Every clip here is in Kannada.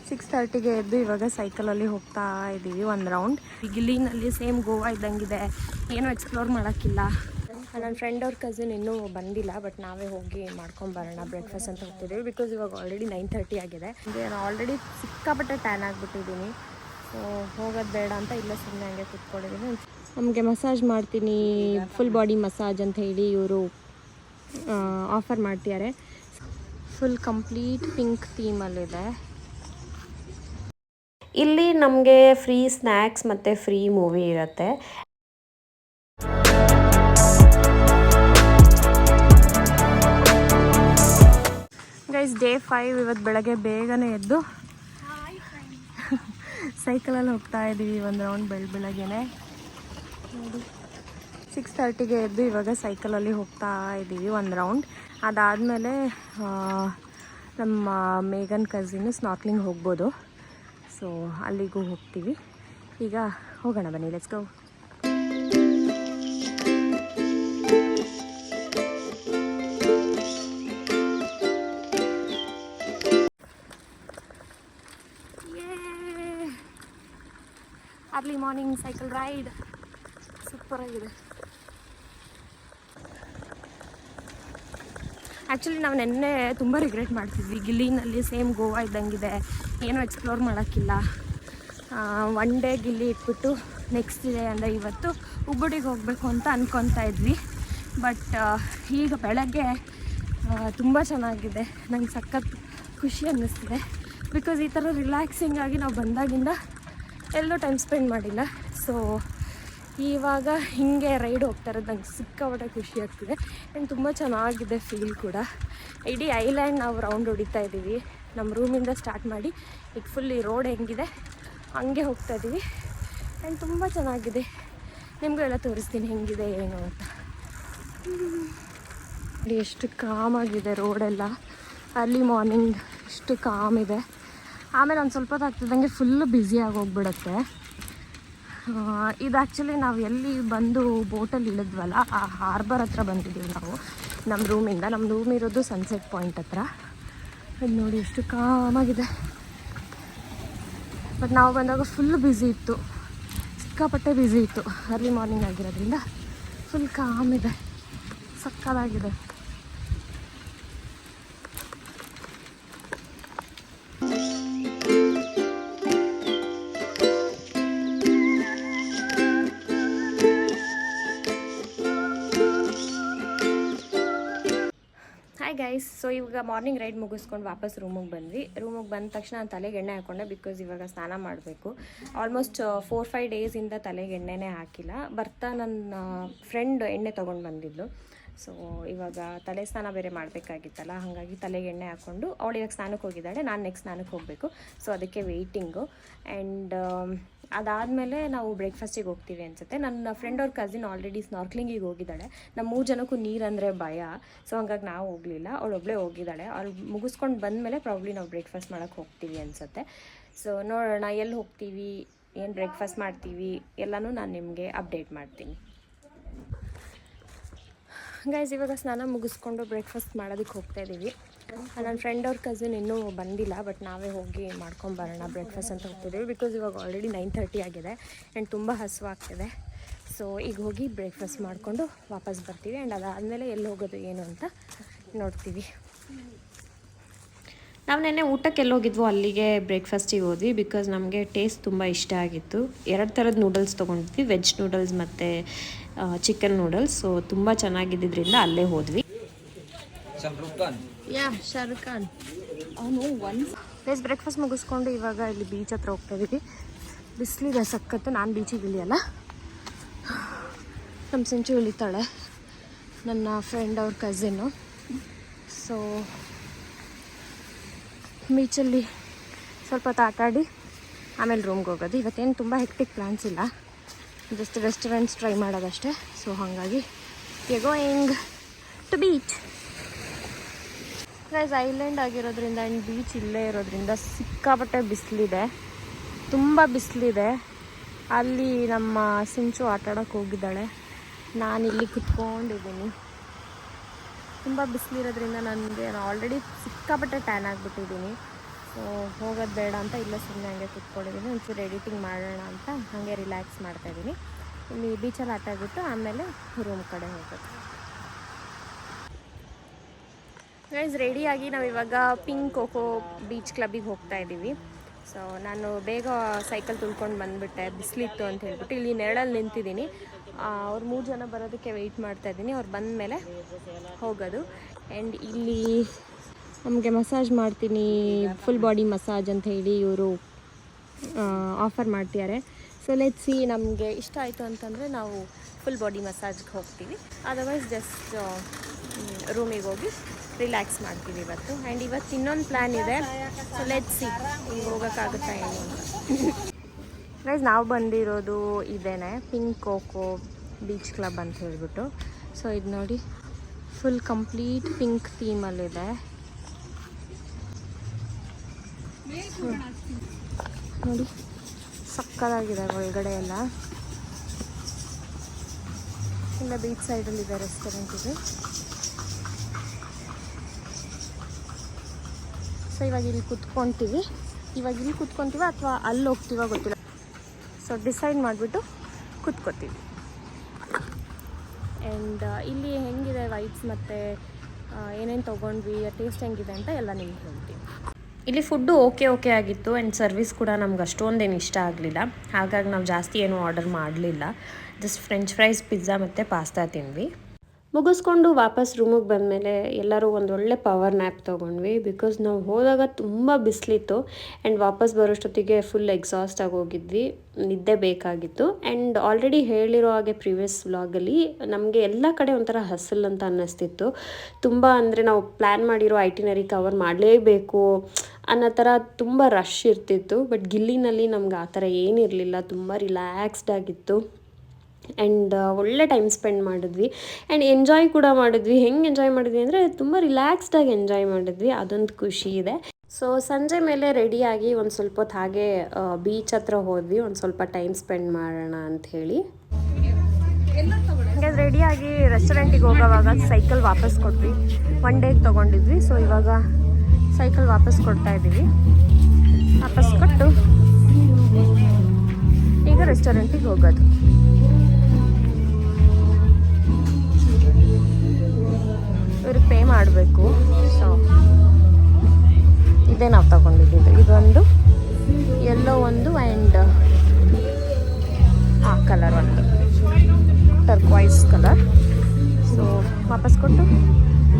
6:30ಗೆ ಎದ್ದು ಇವಾಗ ಸೈಕಲಲ್ಲಿ ಹೋಗ್ತಾ ಇದ್ದೀವಿ ಒಂದು ರೌಂಡ್. ಗಿಲ್ಲಿನಲ್ಲಿ ಸೇಮ್ ಗೋವಾ ಇದ್ದಂಗಿದೆ, ಏನೂ ಎಕ್ಸ್ಪ್ಲೋರ್ ಮಾಡೋಕ್ಕಿಲ್ಲ. ನನ್ನ ಫ್ರೆಂಡ್ ಅವ್ರ ಕಸಿನ್ ಇನ್ನೂ ಬಂದಿಲ್ಲ, ಬಟ್ ನಾವೇ ಹೋಗಿ ಮಾಡ್ಕೊಂಬರೋಣ ಬ್ರೇಕ್ಫಾಸ್ಟ್ ಅಂತ ಹೋಗ್ತಿದ್ದೀವಿ. ಬಿಕಾಸ್ ಇವಾಗ ಆಲ್ರೆಡಿ 9:30 ಆಗಿದೆ. ನಾನು ಆಲ್ರೆಡಿ ಸಿಕ್ಕಾಪಟ್ಟೆ ಟ್ಯಾನ್ ಆಗಿಬಿಟ್ಟಿದ್ದೀನಿ. ಸೊ ಹೋಗೋದು ಬೇಡ ಅಂತ ಇಲ್ಲ, ಸುಮ್ಮನೆ ಹಂಗೆ ಕೂತ್ಕೊಂಡಿದ್ದೀನಿ. ನಮಗೆ ಮಸಾಜ್ ಮಾಡ್ತೀನಿ, ಫುಲ್ ಬಾಡಿ ಮಸಾಜ್ ಅಂತ ಹೇಳಿ ಇವರು ಆಫರ್ ಮಾಡ್ತಿದ್ದಾರೆ. ಫುಲ್ ಕಂಪ್ಲೀಟ್ ಪಿಂಕ್ ಥೀಮಲ್ಲಿದೆ. ಇಲ್ಲಿ ನಮಗೆ ಫ್ರೀ ಸ್ನ್ಯಾಕ್ಸ್ ಮತ್ತು ಫ್ರೀ ಮೂವಿ ಇರುತ್ತೆ. ಗೈಸ್, ಡೇ 5 ಇವತ್ತು ಬೆಳಗ್ಗೆ ಬೇಗನೆ ಎದ್ದು ಸೈಕಲಲ್ಲಿ ಹೋಗ್ತಾ ಇದ್ದೀವಿ ಒಂದು ರೌಂಡ್. ಬೆಳಗ್ಗೆನೆ ನೋಡಿ 6:30ಗೆ ಎದ್ದು ಇವಾಗ ಸೈಕಲಲ್ಲಿ ಹೋಗ್ತಾ ಇದ್ದೀವಿ ಒಂದು ರೌಂಡ್. ಅದಾದಮೇಲೆ ನಮ್ಮ ಮೇಘನ್ ಕಸಿನ್ ಸ್ನಾರ್ಕ್ಲಿಂಗ್ ಹೋಗ್ಬೋದು. ಸೊ ಅಲ್ಲಿಗೂ ಹೋಗ್ತೀವಿ. ಈಗ ಹೋಗೋಣ ಬನ್ನಿ, let's go. Early morning cycle ride ಸೂಪರಾಗಿದೆ. ಆ್ಯಕ್ಚುಲಿ ನಾವು ನೆನ್ನೆ ತುಂಬ ರಿಗ್ರೆಟ್ ಮಾಡ್ತಿದ್ವಿ. ಗಿಲ್ಲಿನಲ್ಲಿ ಸೇಮ್ ಗೋವಾ ಇದ್ದಂಗಿದೆ, ಏನೂ ಎಕ್ಸ್ಪ್ಲೋರ್ ಮಾಡೋಕ್ಕಿಲ್ಲ. ಒನ್ ಡೇ ಗಿಲ್ಲಿ ಇಟ್ಬಿಟ್ಟು ನೆಕ್ಸ್ಟ್ ಡೇ ಅಂದರೆ ಇವತ್ತು ಉಬ್ಬುಡಿಗೆ ಹೋಗಬೇಕು ಅಂತ ಅಂದ್ಕೊತಾ ಇದ್ವಿ. ಬಟ್ ಈಗ ಬೆಳಗ್ಗೆ ತುಂಬ ಚೆನ್ನಾಗಿದೆ. ನಂಗೆ ಸಖತ್ ಖುಷಿ ಅನ್ನಿಸ್ತಿದೆ. ಬಿಕಾಸ್ ಈ ಥರ ರಿಲ್ಯಾಕ್ಸಿಂಗ್ ಆಗಿ ನಾವು ಬಂದಾಗಿಂದ ಎಲ್ಲೂ ಟೈಮ್ ಸ್ಪೆಂಡ್ ಮಾಡಿಲ್ಲ. ಸೊ ಇವಾಗ ಹೀಗೆ ರೈಡ್ ಹೋಗ್ತಾ ಇರೋದು ನಂಗೆ ಸಿಕ್ಕಾಪಟ್ಟೆ ಖುಷಿ ಆಗ್ತಿದೆ. ಆ್ಯಂಡ್ ತುಂಬ ಚೆನ್ನಾಗಿದೆ ಫೀಲ್ ಕೂಡ. ಇಡೀ ಐಲ್ಯಾಂಡ್ ನಾವು ರೌಂಡ್ ಹೊಡಿತಾ ಇದ್ದೀವಿ. ನಮ್ಮ ರೂಮಿಂದ ಸ್ಟಾರ್ಟ್ ಮಾಡಿ ಈಗ ಫುಲ್ ಈ ರೋಡ್ ಹೆಂಗಿದೆ ಹಂಗೆ ಹೋಗ್ತಾ ಇದ್ದೀವಿ. ಆ್ಯಂಡ್ ತುಂಬ ಚೆನ್ನಾಗಿದೆ. ನಿಮಗೂ ಎಲ್ಲ ತೋರಿಸ್ತೀನಿ ಹೆಂಗಿದೆ ಏನು ಅಂತ. ಎಷ್ಟು ಕಾಮಾಗಿದೆ ರೋಡೆಲ್ಲ. ಅರ್ಲಿ ಮಾರ್ನಿಂಗ್ ಎಷ್ಟು ಕಾಮ್ ಇದೆ. ಆಮೇಲೆ ಒಂದು ಸ್ವಲ್ಪ ಹೊತ್ತಾಗ್ತಿದ್ದಂಗೆ ಫುಲ್ಲು ಬ್ಯುಸಿಯಾಗಿ ಹೋಗ್ಬಿಡುತ್ತೆ. ಇದು ಆ್ಯಕ್ಚುಲಿ ನಾವು ಎಲ್ಲಿ ಬಂದು ಬೋಟಲ್ಲಿ ಇಳಿದ್ವಲ್ಲ, ಆ ಹಾರ್ಬರ್ ಹತ್ರ ಬಂದಿದ್ದೀವಿ ನಾವು ನಮ್ಮ ರೂಮಿಂದ. ನಮ್ಮ ರೂಮ್ ಇರೋದು ಸನ್ಸೆಟ್ ಪಾಯಿಂಟ್ ಹತ್ರ. ಅದು ನೋಡಿ ಎಷ್ಟು ಕಾಮಾಗಿದೆ. ಬಟ್ ನಾವು ಬಂದಾಗ ಫುಲ್ ಬ್ಯುಸಿ ಇತ್ತು, ಸಿಕ್ಕಾಪಟ್ಟೆ ಬ್ಯುಸಿ ಇತ್ತು. ಅರ್ಲಿ ಮಾರ್ನಿಂಗ್ ಆಗಿರೋದ್ರಿಂದ ಫುಲ್ ಕಾಮಿದೆ, ಸಕ್ಕತ್ತಾಗಿದೆ. ಹಾಯ್ ಗೈಸ್, ಸೊ ಇವಾಗ ಮಾರ್ನಿಂಗ್ ರೈಡ್ ಮುಗಿಸ್ಕೊಂಡು ವಾಪಸ್ ರೂಮಿಗೆ ಬಂದ್ವಿ. ರೂಮಿಗೆ ಬಂದ ತಕ್ಷಣ ನಾನು ತಲೆಗೆ ಎಣ್ಣೆ ಹಾಕ್ಕೊಂಡೆ. ಬಿಕಾಸ್ ಇವಾಗ ಸ್ನಾನ ಮಾಡಬೇಕು. ಆಲ್ಮೋಸ್ಟ್ 4-5 ಡೇಸಿಂದ ತಲೆಗೆ ಎಣ್ಣೆನೇ ಹಾಕಿಲ್ಲ. ಬರ್ತಾ ನನ್ನ ಫ್ರೆಂಡ್ ಎಣ್ಣೆ ತೊಗೊಂಡು ಬಂದಿದ್ಲು. ಸೊ ಇವಾಗ ತಲೆ ಸ್ನಾನ ಬೇರೆ ಮಾಡಬೇಕಾಗಿತ್ತಲ್ಲ, ಹಾಗಾಗಿ ತಲೆಗೆ ಎಣ್ಣೆ ಹಾಕ್ಕೊಂಡು ಅವಳು ಇವಾಗ ಸ್ನಾನಕ್ಕೆ ಹೋಗಿದ್ದಾಳೆ. ನಾನು ನೆಕ್ಸ್ಟ್ ಸ್ನಾನಕ್ಕೆ ಹೋಗಬೇಕು. ಸೊ ಅದಕ್ಕೆ ವೆಯ್ಟಿಂಗು. ಆ್ಯಂಡ್ ಅದಾದಮೇಲೆ ನಾವು ಬ್ರೇಕ್ಫಾಸ್ಟಿಗೆ ಹೋಗ್ತೀವಿ ಅನಿಸುತ್ತೆ. ನನ್ನ ಫ್ರೆಂಡ್ ಅವ್ರ ಕಸಿನ್ ಆಲ್ರೆಡಿ ಸ್ನಾರ್ಕ್ಲಿಂಗಿಗೆ ಹೋಗಿದ್ದಾಳೆ. ನಮ್ಮ 3 ಜನಕ್ಕೂ ನೀರಂದರೆ ಭಯ. ಸೊ ಹಂಗಾಗಿ ನಾವು ಹೋಗಲಿಲ್ಲ, ಅವಳು ಒಬ್ಬಳೇ ಹೋಗಿದ್ದಾಳೆ. ಅವಳು ಮುಗಿಸ್ಕೊಂಡು ಬಂದಮೇಲೆ ಪ್ರಾಬ್ಲಿ ನಾವು ಬ್ರೇಕ್ಫಾಸ್ಟ್ ಮಾಡೋಕ್ಕೆ ಹೋಗ್ತೀವಿ ಅನಿಸುತ್ತೆ. ಸೊ ನೋಡೋಣ ಎಲ್ಲಿ ಹೋಗ್ತೀವಿ, ಏನು ಬ್ರೇಕ್ಫಾಸ್ಟ್ ಮಾಡ್ತೀವಿ ಎಲ್ಲನೂ ನಾನು ನಿಮಗೆ ಅಪ್ಡೇಟ್ ಮಾಡ್ತೀನಿ. ಗೈಸ್, ಇವಾಗ ಸ್ನಾನ ಮುಗಿಸ್ಕೊಂಡು ಬ್ರೇಕ್ಫಾಸ್ಟ್ ಮಾಡೋದಕ್ಕೆ ಹೋಗ್ತಾ ಇದ್ದೀವಿ. ನನ್ನ ಫ್ರೆಂಡ್ ಅವ್ರ ಕಸಿನ್ ಇನ್ನೂ ಬಂದಿಲ್ಲ, ಬಟ್ ನಾವೇ ಹೋಗಿ ಮಾಡ್ಕೊಂಬರೋಣ ಬ್ರೇಕ್ಫಾಸ್ಟ್ ಅಂತ ಹೋಗ್ತಿದ್ದೀವಿ. ಬಿಕಾಸ್ ಇವಾಗ ಆಲ್ರೆಡಿ 9:30 ಆಗಿದೆ ಆ್ಯಂಡ್ ತುಂಬ ಹಸುವಾಗ್ತಿದೆ. ಸೊ ಈಗ ಹೋಗಿ ಬ್ರೇಕ್ಫಾಸ್ಟ್ ಮಾಡಿಕೊಂಡು ವಾಪಸ್ ಬರ್ತೀವಿ. ಆ್ಯಂಡ್ ಅದಾದಮೇಲೆ ಎಲ್ಲಿ ಹೋಗೋದು ಏನು ಅಂತ ನೋಡ್ತೀವಿ. ನಾವು ನೆನ್ನೆ ಊಟಕ್ಕೆ ಎಲ್ಲೋಗಿದ್ವೋ ಅಲ್ಲಿಗೆ ಬ್ರೇಕ್ಫಾಸ್ಟಿಗೆ ಹೋದ್ವಿ. ಬಿಕಾಸ್ ನಮಗೆ ಟೇಸ್ಟ್ ತುಂಬ ಇಷ್ಟ ಆಗಿತ್ತು. 2 ಥರದ ನೂಡಲ್ಸ್ ತೊಗೊಂಡಿದ್ವಿ, ವೆಜ್ ನೂಡಲ್ಸ್ ಮತ್ತು ಚಿಕನ್ ನೂಡಲ್ಸ್. ಸೊ ತುಂಬ ಚೆನ್ನಾಗಿದ್ದರಿಂದ ಅಲ್ಲೇ ಹೋದ್ವಿ. ಶಾರುಖ್ ಖಾನ್ ಅವನು ಪ್ಲೇಸ್ ಬ್ರೇಕ್ಫಾಸ್ಟ್ ಮುಗಿಸ್ಕೊಂಡು ಇವಾಗ ಇಲ್ಲಿ ಬೀಚ್ ಹತ್ರ ಹೋಗ್ತಾ ಇದ್ದೀವಿ. ಬಿಸಿಲಿದೆ ಸಖತ್ತು. ನಾನು ಬೀಚಿಗೆ ಇಳಿಯಲ್ಲ, ನಮ್ಮ ಸಿಂಚು ಇಳಿತಾಳೆ, ನನ್ನ ಫ್ರೆಂಡ್ ಅವ್ರ ಕಸಿನ್ನು. ಸೊ ಬೀಚಲ್ಲಿ ಸ್ವಲ್ಪ ಹೊತ್ತು ಆಟಾಡಿ ಆಮೇಲೆ ರೂಮ್ಗೆ ಹೋಗೋದು. ಇವತ್ತೇನು ತುಂಬ ಹೆಕ್ಟಿಕ್ ಪ್ಲ್ಯಾನ್ಸ್ ಇಲ್ಲ, ಜಸ್ಟ್ ರೆಸ್ಟೋರೆಂಟ್ಸ್ ಟ್ರೈ ಮಾಡೋದಷ್ಟೇ. ಸೊ ಹಾಗಾಗಿ we are going to beach. Guys, island ಆಗಿರೋದ್ರಿಂದ ಆ್ಯಂಡ್ ಬೀಚ್ ಇಲ್ಲೇ ಇರೋದ್ರಿಂದ ಸಿಕ್ಕಾಪಟ್ಟೆ ಬಿಸಿಲಿದೆ, ತುಂಬ ಬಿಸಿಲಿದೆ. ಅಲ್ಲಿ ನಮ್ಮ ಸಿಂಚು ಆಟಾಡೋಕ್ಕೆ ಹೋಗಿದ್ದಾಳೆ, ನಾನಿಲ್ಲಿ ಕುತ್ಕೊಂಡಿದ್ದೀನಿ. ತುಂಬ ಬಿಸಿಲಿರೋದ್ರಿಂದ ನನಗೆ ಆಲ್ರೆಡಿ ಸಿಕ್ಕಾಪಟ್ಟೆ ಟ್ಯಾನ್ ಆಗಿಬಿಟ್ಟಿದ್ದೀನಿ. ಸೊ ಹೋಗೋದು ಬೇಡ ಅಂತ ಇಲ್ಲೇ ಸುಮ್ಮನೆ ಹಂಗೆ ಕೂತ್ಕೊಂಡಿದ್ದೀನಿ. ಒಂಚೂರು ಎಡಿಟಿಂಗ್ ಮಾಡೋಣ ಅಂತ ಹಾಗೆ ರಿಲ್ಯಾಕ್ಸ್ ಮಾಡ್ತಾಯಿದ್ದೀನಿ. ಇಲ್ಲಿ ಬೀಚಲ್ಲಿ ಆಟ ಆಡ್ಬಿಟ್ಟು ಆಮೇಲೆ ರೂಮ್ ಕಡೆ ಹೋಗೋದು. ಗೈಸ್ ರೆಡಿಯಾಗಿ ನಾವು ಇವಾಗ ಪಿಂಕ್ ಕೋಕೋ ಬೀಚ್ ಕ್ಲಬ್ಬಿಗೆ ಹೋಗ್ತಾ ಇದ್ದೀವಿ. ಸೊ ನಾನು ಬೇಗ ಸೈಕಲ್ ತುಳ್ಕೊಂಡು ಬಂದುಬಿಟ್ಟೆ, ಬಿಸಿಲಿತ್ತು ಅಂತ ಹೇಳ್ಬಿಟ್ಟು ಇಲ್ಲಿ ನೆರಳಲ್ಲಿ ನಿಂತಿದ್ದೀನಿ. ಅವ್ರು 3 ಜನ ಬರೋದಕ್ಕೆ ವೆಯ್ಟ್ ಮಾಡ್ತಾಯಿದ್ದೀನಿ. ಅವ್ರು ಬಂದ ಮೇಲೆ ಹೋಗೋದು. ಆ್ಯಂಡ್ ಇಲ್ಲಿ ನಮಗೆ ಮಸಾಜ್ ಮಾಡ್ತೀನಿ, ಫುಲ್ ಬಾಡಿ ಮಸಾಜ್ ಅಂತ ಹೇಳಿ ಇವರು ಆಫರ್ ಮಾಡ್ತಿದ್ದಾರೆ. ಸೊ ಲೆಟ್ಸ್ ಸಿ, ನಮಗೆ ಇಷ್ಟ ಆಯಿತು ಅಂತಂದರೆ ನಾವು ಫುಲ್ ಬಾಡಿ ಮಸಾಜ್ಗೆ ಹೋಗ್ತೀವಿ. ಅದರ್ವೈಸ್ ಜಸ್ಟ್ ರೂಮಿಗೆ ಹೋಗಿ ರಿಲ್ಯಾಕ್ಸ್ ಮಾಡ್ತೀವಿ ಇವತ್ತು. ಆ್ಯಂಡ್ ಇವತ್ತು ಇನ್ನೊಂದು ಪ್ಲ್ಯಾನ್ ಇದೆ. ಸೊ ಲೆಟ್ಸ್ ಸಿ ಹಿಂಗೆ ಹೋಗೋಕ್ಕಾಗುತ್ತಾ ಏನು ಅಂತ. ಗೈಸ್ ನಾವು ಬಂದಿರೋದು ಇದೇನೆ, ಪಿಂಕ್ ಕೋಕೋ ಬೀಚ್ ಕ್ಲಬ್ ಅಂತ ಹೇಳ್ಬಿಟ್ಟು. ಸೊ ಇದು ನೋಡಿ, ಫುಲ್ ಕಂಪ್ಲೀಟ್ ಪಿಂಕ್ ಥೀಮಲ್ಲಿದೆ. ನೋಡಿ ಸಕ್ಕತ್ತಾಗಿದೆ ಒಳಗಡೆ ಎಲ್ಲ. ಇಲ್ಲ ಬೀಚ್ ಸೈಡಲ್ಲಿದೆ ರೆಸ್ಟೋರೆಂಟ್ ಇದು. ಸೊ ಇವಾಗ ಇಲ್ಲಿ ಕುತ್ಕೊತೀವಿ ಅಥವಾ ಅಲ್ಲಿ ಹೋಗ್ತೀವೋ ಗೊತ್ತಿಲ್ಲ. ಸೊ ಡಿಸೈಡ್ ಮಾಡಿಬಿಟ್ಟು ಕುತ್ಕೋತೀವಿ. ಆ್ಯಂಡ್ ಇಲ್ಲಿ ಹೆಂಗಿದೆ ವೈಬ್ಸ್ ಮತ್ತು ಏನೇನು ತೊಗೊಂಡ್ವಿ, ಟೇಸ್ಟ್ ಹೆಂಗಿದೆ ಅಂತ ಎಲ್ಲ ನಿಮ್ಗೆ ಹೇಳ್ತೀವಿ. ಇಲ್ಲಿ ಫುಡ್ಡು ಓಕೆ ಆಗಿತ್ತು. ಆ್ಯಂಡ್ ಸರ್ವಿಸ್ ಕೂಡ ನಮ್ಗೆ ಅಷ್ಟೊಂದೇನು ಇಷ್ಟ ಆಗಲಿಲ್ಲ. ಹಾಗಾಗಿ ನಾವು ಜಾಸ್ತಿ ಏನೂ ಆರ್ಡರ್ ಮಾಡಲಿಲ್ಲ. ಜಸ್ಟ್ ಫ್ರೆಂಚ್ ಫ್ರೈಸ್, ಪಿಜ್ಜಾ ಮತ್ತು ಪಾಸ್ತಾ ತಿಂದ್ವಿ. ಮುಗಿಸ್ಕೊಂಡು ವಾಪಸ್ ರೂಮಿಗೆ ಬಂದಮೇಲೆ ಎಲ್ಲರೂ ಒಂದೊಳ್ಳೆ ಪವರ್ ನ್ಯಾಪ್ ತೊಗೊಂಡ್ವಿ. ಬಿಕಾಸ್ ನಾವು ಹೋದಾಗ ತುಂಬ ಬಿಸಿಲಿತ್ತು ಆ್ಯಂಡ್ ವಾಪಸ್ ಬರೋಷ್ಟೊತ್ತಿಗೆ ಫುಲ್ ಎಕ್ಸಾಸ್ಟ್ ಆಗೋಗಿದ್ವಿ, ನಿದ್ದೆ ಬೇಕಾಗಿತ್ತು. ಆ್ಯಂಡ್ ಆಲ್ರೆಡಿ ಹೇಳಿರೋ ಹಾಗೆ ಪ್ರೀವಿಯಸ್ ವ್ಲಾಗಲ್ಲಿ ನಮಗೆ ಎಲ್ಲ ಕಡೆ ಒಂಥರ ಹಸಲ್ ಅಂತ ಅನ್ನಿಸ್ತಿತ್ತು. ತುಂಬ ಅಂದರೆ ನಾವು ಪ್ಲ್ಯಾನ್ ಮಾಡಿರೋ ಐಟಿನರಿ ಕವರ್ ಮಾಡಲೇಬೇಕು ಅನ್ನೋ ಥರ ತುಂಬ ರಶ್ ಇರ್ತಿತ್ತು. ಬಟ್ ಗಿಲ್ಲಿನಲ್ಲಿ ನಮ್ಗೆ ಆ ಥರ ಏನಿರಲಿಲ್ಲ, ತುಂಬ ರಿಲ್ಯಾಕ್ಸ್ಡ್ ಆಗಿತ್ತು. ಆ್ಯಂಡ್ ಒಳ್ಳೆ ಟೈಮ್ ಸ್ಪೆಂಡ್ ಮಾಡಿದ್ವಿ ಆ್ಯಂಡ್ ಎಂಜಾಯ್ ಕೂಡ ಮಾಡಿದ್ವಿ. ಹೆಂಗೆ ಎಂಜಾಯ್ ಮಾಡಿದ್ವಿ ಅಂದರೆ ತುಂಬ ರಿಲ್ಯಾಕ್ಸ್ಡಾಗಿ ಎಂಜಾಯ್ ಮಾಡಿದ್ವಿ, ಅದೊಂದು ಖುಷಿ ಇದೆ. ಸೊ ಸಂಜೆ ಮೇಲೆ ರೆಡಿಯಾಗಿ ಒಂದು ಸ್ವಲ್ಪ ಹೊತ್ತು ಹಾಗೆ ಬೀಚ್ ಹತ್ರ ಹೋದ್ವಿ, ಒಂದು ಸ್ವಲ್ಪ ಟೈಮ್ ಸ್ಪೆಂಡ್ ಮಾಡೋಣ ಅಂಥೇಳಿ. ಹಾಗೆ ರೆಡಿಯಾಗಿ ರೆಸ್ಟೋರೆಂಟಿಗೆ ಹೋಗೋವಾಗ ಸೈಕಲ್ ವಾಪಸ್ ಕೊಟ್ವಿ. 1 ಡೇಗೆ ತೊಗೊಂಡಿದ್ವಿ. ಸೊ ಇವಾಗ ಸೈಕಲ್ ವಾಪಸ್ ಕೊಡ್ತಾ ಇದ್ದೀವಿ. ವಾಪಸ್ ಕೊಟ್ಟು ಈಗ ರೆಸ್ಟೋರೆಂಟಿಗೆ ಹೋಗೋದು. ಇವ್ರಿಗೆ ಪೇ ಮಾಡಬೇಕು. ಸೊ ಇದೇ ನಾವು ತಗೊಂಡಿದ್ದು. ಇದೊಂದು ಎಲ್ಲೋ ಒಂದು ಆ್ಯಂಡ್ ಕಲರ್ ಒಂದು ಟರ್ಕ್ವೈಸ್ ಕಲರ್. ಸೊ ವಾಪಸ್ ಕೊಟ್ಟು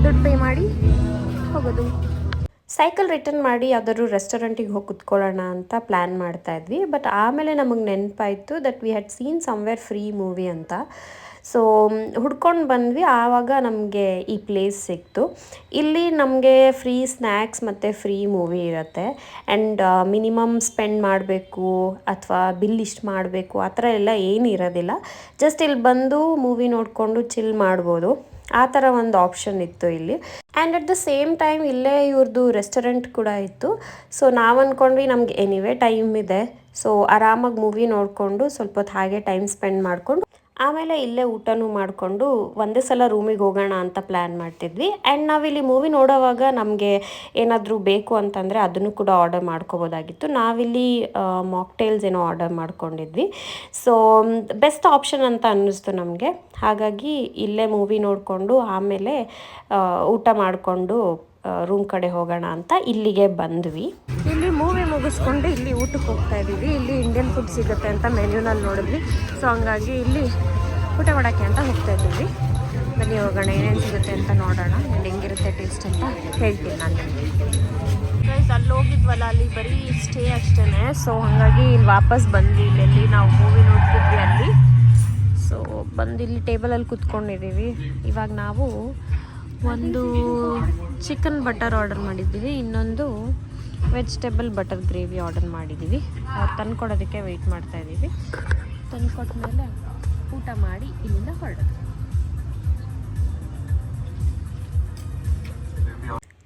ದುಡ್ಡು ಪೇ ಮಾಡಿ ಹೋಗೋದು. ಸೈಕಲ್ ರಿಟರ್ನ್ ಮಾಡಿ ಯಾವುದಾದ್ರು ರೆಸ್ಟೋರೆಂಟಿಗೆ ಹೋಗಿ ಕುತ್ಕೊಳ್ಳೋಣ ಅಂತ ಪ್ಲ್ಯಾನ್ ಮಾಡ್ತಾಯಿದ್ವಿ. ಬಟ್ ಆಮೇಲೆ ನಮಗೆ ನೆನಪಾಯಿತು that we had seen somewhere free movie ಅಂತ. ಸೊ ಹುಡ್ಕೊಂಡು ಬಂದ್ವಿ. ಆವಾಗ ನಮಗೆ ಈ ಪ್ಲೇಸ್ ಸಿಕ್ತು. ಇಲ್ಲಿ ನಮಗೆ ಫ್ರೀ ಸ್ನ್ಯಾಕ್ಸ್ ಮತ್ತು ಫ್ರೀ ಮೂವಿ ಇರುತ್ತೆ. ಆ್ಯಂಡ್ ಮಿನಿಮಮ್ ಸ್ಪೆಂಡ್ ಮಾಡಬೇಕು ಅಥವಾ ಬಿಲ್ ಇಷ್ಟು ಮಾಡಬೇಕು ಆ ಥರ ಎಲ್ಲ ಏನೂ ಇರೋದಿಲ್ಲ. ಜಸ್ಟ್ ಇಲ್ಲಿ ಬಂದು ಮೂವಿ ನೋಡಿಕೊಂಡು ಚಿಲ್ ಮಾಡ್ಬೋದು, ಆ ಥರ ಒಂದು ಆಪ್ಷನ್ ಇತ್ತು ಇಲ್ಲಿ. And at the same time ಇಲ್ಲೇ ಇವ್ರದ್ದು ರೆಸ್ಟೋರೆಂಟ್ ಕೂಡ ಇತ್ತು. ಸೊ ನಾವು ಅಂದ್ಕೊಂಡ್ವಿ ನಮಗೆ ಎನಿವೇ ಟೈಮ್ ಇದೆ, ಸೊ ಆರಾಮಾಗಿ ಮೂವಿ ನೋಡಿಕೊಂಡು ಸ್ವಲ್ಪ ಹೊತ್ತು ಹಾಗೆ ಟೈಮ್ ಸ್ಪೆಂಡ್ ಮಾಡಿಕೊಂಡು ಆಮೇಲೆ ಇಲ್ಲೇ ಊಟನೂ ಮಾಡಿಕೊಂಡು ಒಂದೇ ಸಲ ರೂಮಿಗೆ ಹೋಗೋಣ ಅಂತ ಪ್ಲ್ಯಾನ್ ಮಾಡ್ತಿದ್ವಿ. ಆ್ಯಂಡ್ ನಾವಿಲ್ಲಿ ಮೂವಿ ನೋಡೋವಾಗ ನಮಗೆ ಏನಾದರೂ ಬೇಕು ಅಂತಂದರೆ ಅದನ್ನು ಕೂಡ ಆರ್ಡರ್ ಮಾಡ್ಕೋಬೋದಾಗಿತ್ತು. ನಾವಿಲ್ಲಿ ಮಾಕ್ಟೇಲ್ಸ್ ಏನೋ ಆರ್ಡರ್ ಮಾಡ್ಕೊಂಡಿದ್ವಿ. ಸೊ ಬೆಸ್ಟ್ ಆಪ್ಷನ್ ಅಂತ ಅನ್ನಿಸ್ತು ನಮಗೆ. ಹಾಗಾಗಿ ಇಲ್ಲೇ ಮೂವಿ ನೋಡಿಕೊಂಡು ಆಮೇಲೆ ಊಟ ಮಾಡಿಕೊಂಡು ರೂಮ್ ಕಡೆ ಹೋಗೋಣ ಅಂತ ಇಲ್ಲಿಗೆ ಬಂದ್ವಿ. ಇಲ್ಲಿ ಮೂವಿ ಮುಗಿಸ್ಕೊಂಡು ಇಲ್ಲಿ ಊಟಕ್ಕೆ ಹೋಗ್ತಾ ಇದ್ದೀವಿ. ಇಲ್ಲಿ ಇಂಡಿಯನ್ ಫುಡ್ ಸಿಗುತ್ತೆ ಅಂತ ಮೆನ್ಯೂನಲ್ಲಿ ನೋಡಿದ್ವಿ. ಸೊ ಹಂಗಾಗಿ ಇಲ್ಲಿ ಊಟ ಮಾಡೋಕ್ಕೆ ಅಂತ ಹೋಗ್ತಾ ಇದ್ದೀವಿ. ಬನ್ನಿ ಹೋಗೋಣ, ಏನೇನು ಸಿಗುತ್ತೆ ಅಂತ ನೋಡೋಣ. ಆ್ಯಂಡ್ ಹೆಂಗಿರುತ್ತೆ ಟೇಸ್ಟ್ ಅಂತ ಹೇಳ್ತೀನಿ ನಾನು ನಿಮಗೆ. ಗೈಸ್ ಅಲ್ಲಿ ಹೋಗಿದ್ವಲ್ಲ, ಅಲ್ಲಿ ಬರೀ ಸ್ಟೇ ಅಷ್ಟೇ. ಸೊ ಹಾಗಾಗಿ ಇಲ್ಲಿ ವಾಪಸ್ ಬಂದ್ವಿ. ಇಲ್ಲೆಲ್ಲಿ ನಾವು ಮೂವಿ ನೋಡ್ತಿದ್ವಿ ಅಲ್ಲಿ. ಸೊ ಬಂದು ಇಲ್ಲಿ ಟೇಬಲಲ್ಲಿ ಕೂತ್ಕೊಂಡಿದ್ದೀವಿ. ಇವಾಗ ನಾವು ಒಂದು ಚಿಕನ್ ಬಟರ್ ಆರ್ಡರ್ ಮಾಡಿದ್ದೀವಿ, ಇನ್ನೊಂದು ವೆಜಿಟೇಬಲ್ ಬಟರ್ ಗ್ರೇವಿ ಆರ್ಡರ್ ಮಾಡಿದ್ದೀವಿ. ಅವ್ರು ತಂದು ಕೊಡೋದಕ್ಕೆ ವೆಯ್ಟ್ ಮಾಡ್ತಾಯಿದ್ದೀವಿ. ತಂದು ಕೊಟ್ಟ ಮೇಲೆ ಊಟ ಮಾಡಿ ಇಲ್ಲಿಂದ ಹೊರಡೋದು.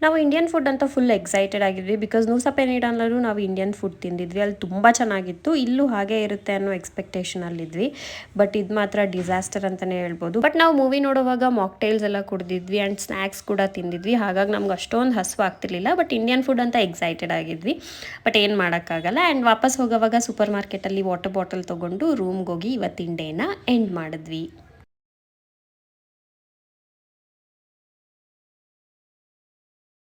ನಾವು ಇಂಡಿಯನ್ ಫುಡ್ ಅಂತ ಫುಲ್ ಎಕ್ಸೈಟೆಡ್ ಆಗಿದ್ವಿ ಬಿಕಾಸ್ ನೂಸಾ ಪೆನಿಡಾನಲ್ಲೂ ನಾವು ಇಂಡಿಯನ್ ಫುಡ್ ತಿಂದಿದ್ವಿ, ಅಲ್ಲಿ ತುಂಬ ಚೆನ್ನಾಗಿತ್ತು. ಇಲ್ಲೂ ಹಾಗೆ ಇರುತ್ತೆ ಅನ್ನೋ ಎಕ್ಸ್ಪೆಕ್ಟೇಷನಲ್ಲಿದ್ವಿ, ಬಟ್ ಇದು ಮಾತ್ರ ಡಿಸಾಸ್ಟರ್ ಅಂತಲೇ ಹೇಳ್ಬೋದು. ಬಟ್ ನಾವು ಮೂವಿ ನೋಡುವಾಗ ಮಾಕ್ಟೇಲ್ಸ್ ಎಲ್ಲ ಕುಡಿದಿದ್ವಿ ಆ್ಯಂಡ್ ಸ್ನ್ಯಾಕ್ಸ್ ಕೂಡ ತಿಂದಿದ್ವಿ, ಹಾಗಾಗಿ ನಮ್ಗೆ ಅಷ್ಟೊಂದು ಹಸಿವು ಆಗ್ತಿರ್ಲಿಲ್ಲ. ಬಟ್ ಇಂಡಿಯನ್ ಫುಡ್ ಅಂತ ಎಕ್ಸೈಟೆಡ್ ಆಗಿದ್ವಿ, ಬಟ್ ಏನು ಮಾಡೋಕ್ಕಾಗಲ್ಲ. ಆ್ಯಂಡ್ ವಾಪಸ್ ಹೋಗೋವಾಗ ಸೂಪರ್ ಮಾರ್ಕೆಟಲ್ಲಿ ವಾಟರ್ ಬಾಟಲ್ ತೊಗೊಂಡು ರೂಮ್ಗೆ ಹೋಗಿ ಇವತ್ತಿನ ಡೇನ ಎಂಡ್ ಮಾಡಿದ್ವಿ.